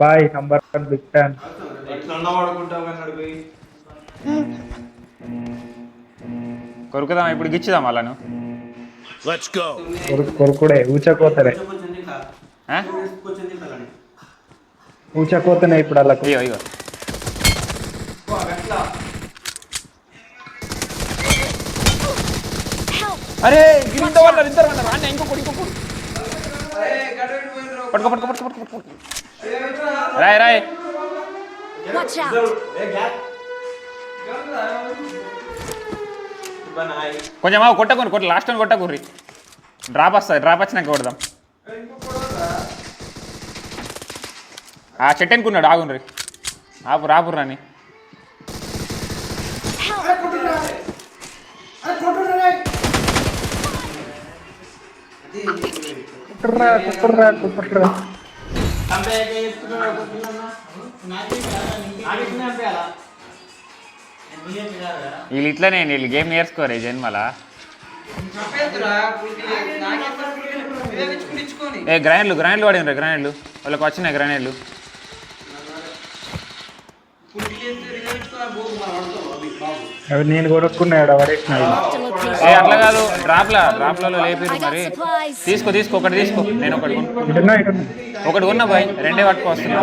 Bye number 1 big fan. కొరుకుదాం ఇప్పుడు గిచ్చుదాం వాళ్ళను. కొరుకుడే ఊచకోతరే ఊచకోతనే ఇప్పుడు వాళ్ళకు. అయ్యో అయ్యో అరే ఇద్దరు వాళ్ళు అన్న ఇంకొకటి పట్టుకో పట్టుకో పట్టుకో పట్టుకో పట్టుకో రాయ్ రాయ్ కొంచెం కొట్టకుని లాస్ట్ టైం కొట్టకుర్రి. డ్రాప్ వస్తుంది, డ్రాప్ వచ్చినాక కొడదాం. ఆ చెట్టు అనుకున్నాడు ఆగుండ్రి. రాపుర్రు రాని వీళ్ళు ఇట్లనే వీళ్ళు గేమ్ నేర్చుకోరే జన్మలా. గ్రైండ్లు పడినరా గ్రైండ్లు వాళ్ళకి వచ్చినాయి గ్రైండ్లు. నేను కొనుక్కున్నాడు అట్లా కాదు డ్రాప్లలో లేపిరు మరి. తీసుకో ఒకటి తీసుకో. నేను ఒకటి కొన్నా బాయ్, రెండే పట్టుకో వస్తున్నా.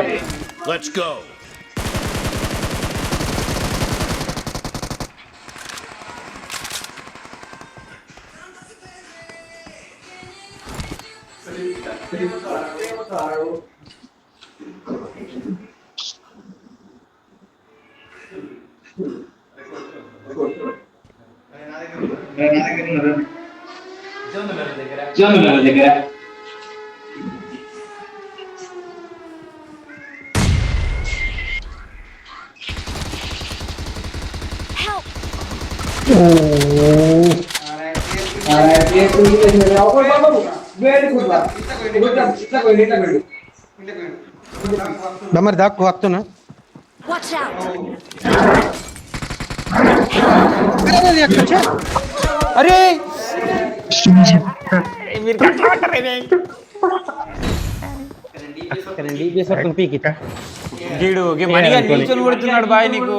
మరి దాక్కు వస్తున్నా. అరే గీడు మనీ నిల్చొని కొడుతున్నాడు బాయ్. నీకు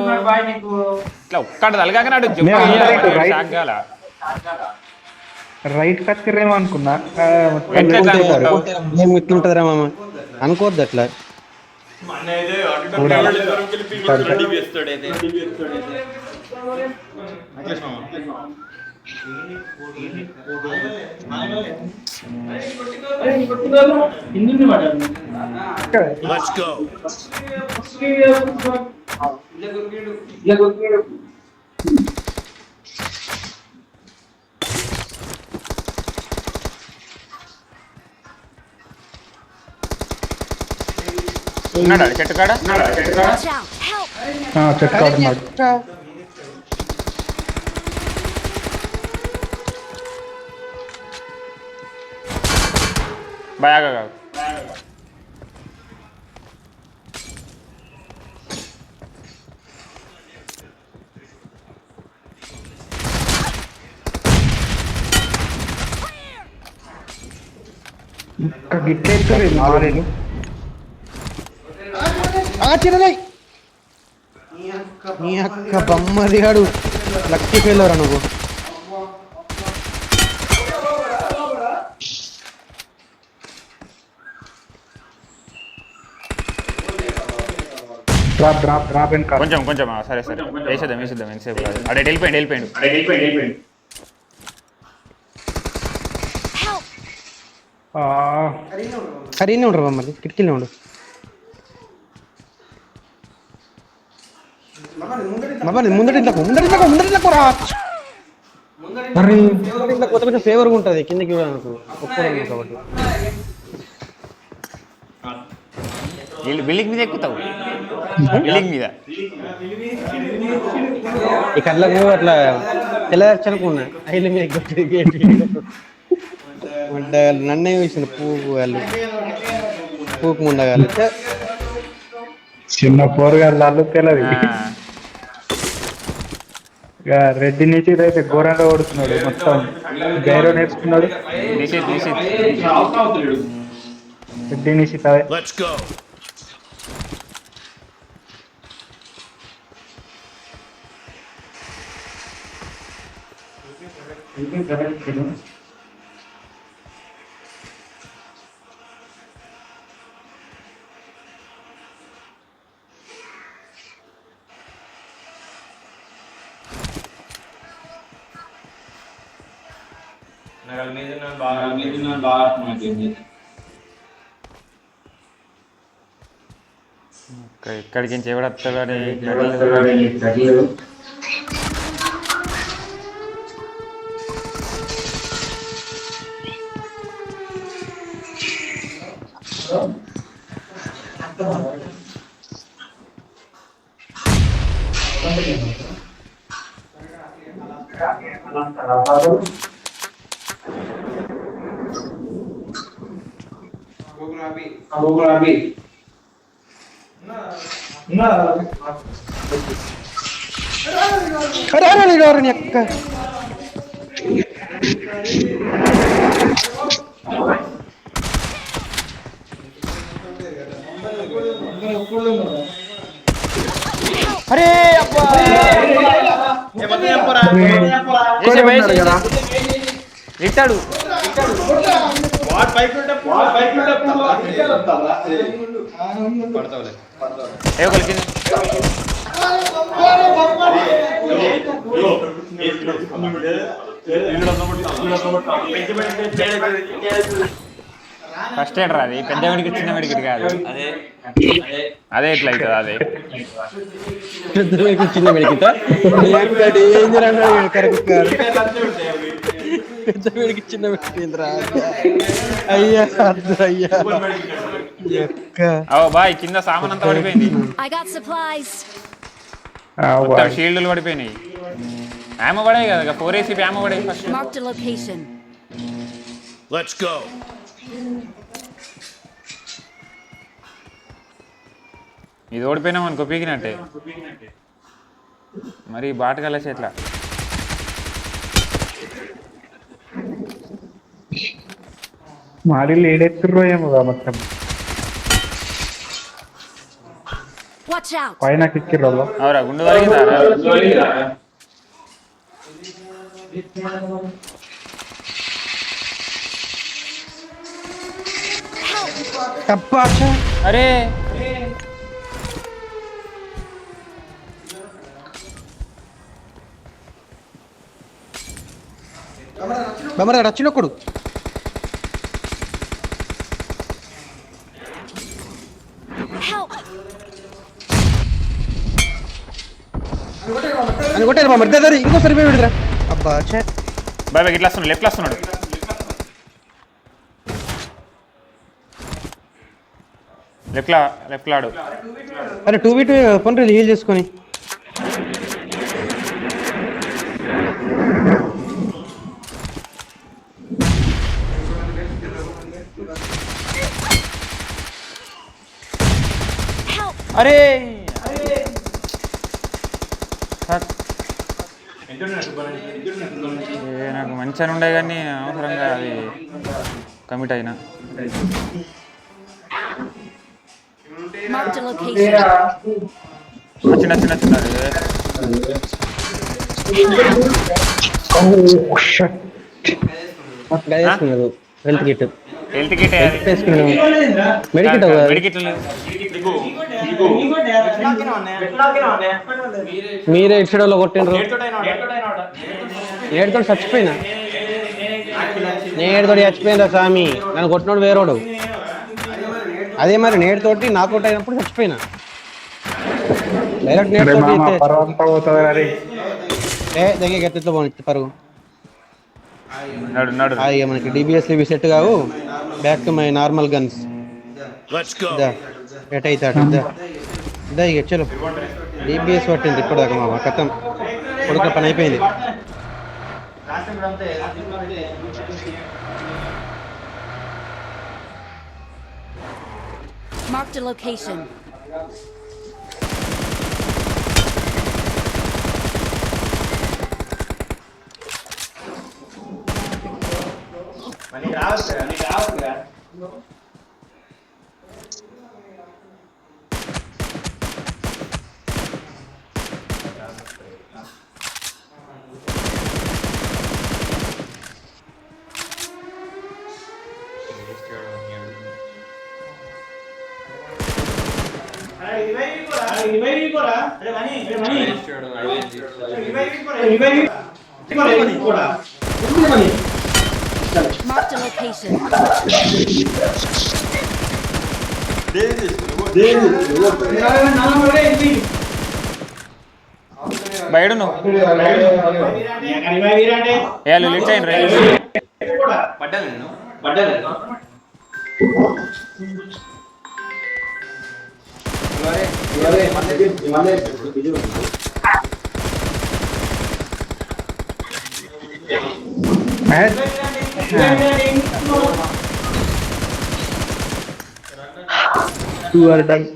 ఇట్లా ఒక్కటి తలగాకనాడు రైట్ కత్తిరేమో అనుకున్నా. ఇట్లుంటదిరా మామ, అనుకోవద్దు అట్లా. ఉన్నాడా చెట్టు కాడ? చెట్టు కాడ ఉన్నాడు. బాగా గిట్లెత్తురు మారేలు. నీ అక్క బొమ్మదిగాడు లక్కీ ఫెయిల్వరా నువ్వు. కొంచెం సరే వేసేద్దాం ఎంతసేపు కాదు. అడే వెళ్ళిపోయిండు. సరే ఉండరు మమ్మల్ని కిటికీలో ఉండు. ముందటింట్లోకి రా. కొంచెం ఫేవర్గా ఉంటుంది కిందకి చూడడానికి ఒప్పుకోవడానికి కాబట్టి. బిల్డింగ్ మీద ఎక్కుతావు, బిల్డింగ్ మీద ఈ కళ్ళకు అట్లా తెల్లదర్చనుకున్నా ఐళ్ళ మీద నన్నే వేసిన పూకు ముండగాలి. చిన్న పోరగాళ్ళు అల్లు తెలది. రెడ్డి నుంచి అయితే ఘోరంగా ఓడుతున్నాడు. మొత్తం గైరో నేర్చుకున్నాడు. రెడ్డి నిషిత్ ఇక్కడికి నుంచి ఎవడు వస్తాడని అరే అబ్బా ఇట్టాడు ఫస్ట్ ఎయిడ్ రాది పెద్ద మెడికెట్ చిన్న మెడికెట్ కాదు అదే ఎట్లా అవుతుంది అదే పెద్ద మెడికెట్ చిన్న మెడికెట్ డేంజర్ అన్నాడు కరెక్ట్ కాదు పెద్ద మెడికెట్ చిన్న మెడికెట్ అయ్యా అయ్యా ఓ బాయ్ కింద సామాన్ అంతా పడిపోయింది షీల్డ్లు పడిపోయినాయి ఆమె పడాయి కదా 4 AC ఆమె పడాయి ఫస్ట్ Let's go. ఇది ఓడిపోయినాం అనుకో పీకినట్టే మరి బాట కలిసి ఎట్లా మాడి లేడెత్తుర్రో ఏమోగా మొత్తం పైన కిక్కిర్రో అవరా గుండు తగిలిందా అరే రచ్చినొక్కడు అని కొట్టారు మా మధ్య ఇంకో సరిపోయి విడుదరా అబ్బా బాయ్ బాయ్ ఇట్లా వస్తున్నాడు లెఫ్ట్ వస్తున్నాడు లెఫ్ట్ లాడు అరే 2v2 పని హీల్ చేసుకొని అరే నాకు మంచిగా ఉండే కానీ అవసరంగా అది కమిట్ అయినా నచ్చినచ్చినచ్చినారు health kit health kit medikit medikit మీరే ఇచ్చడంలో కొట్టిండ్రు నేడుతో చచ్చిపోయినా నేడుతో చచ్చిపోయిందా స్వామి నన్ను కొట్టినోడు వేరోడు అదే మరి నేడుతోటి నాకౌట్ అయినప్పుడు చచ్చిపోయినా డైరెక్ట్ దగ్గర గెత్తతో పోనీ పరుగు మనకి డిబిఎస్ ఇవి సెట్ కావు back to my normal guns at అవుతాడు ఇదా ఇక చలో డిబిఎస్ పట్టింది ఇప్పుడు దాకా మా కథం కొడుకు పని అయిపోయింది Marked a location. Marked a location. బయట నువ్వు లిట్ అయిన రైలు Two are done.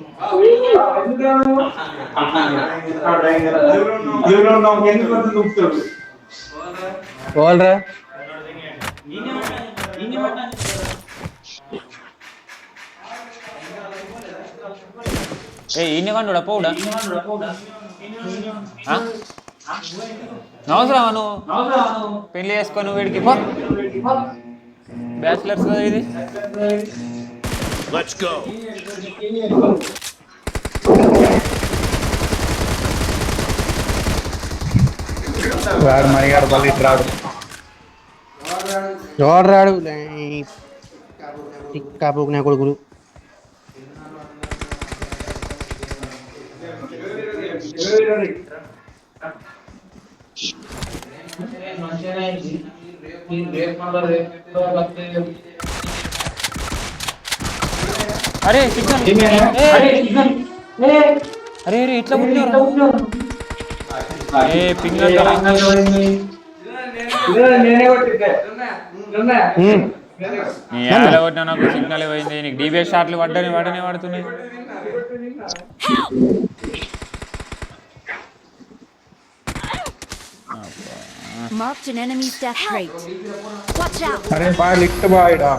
పోవాలరా ఈయన కండు పోవుడా అవసరమా నువ్వు పెళ్లి చేసుకొని వీడికి పో బ్యాచిలర్స్ కదా ఇది Let's go. వాడు మణిగాడు మళ్ళీ ఇటు రాడు. రాడు టిక్కా పోకునే కొడుకులు అరే అరే అరే ఇట్లా పుట్టినారు పింగల్ కొట్టినా నాకు సిగ్నల్ పోయింది నీకు డీబీఎస్ షాట్లు వాడనే వాడుతున్నాయి Marked an enemy's death rate. Watch out. అరే బాగా లిఫ్ట్ బాగా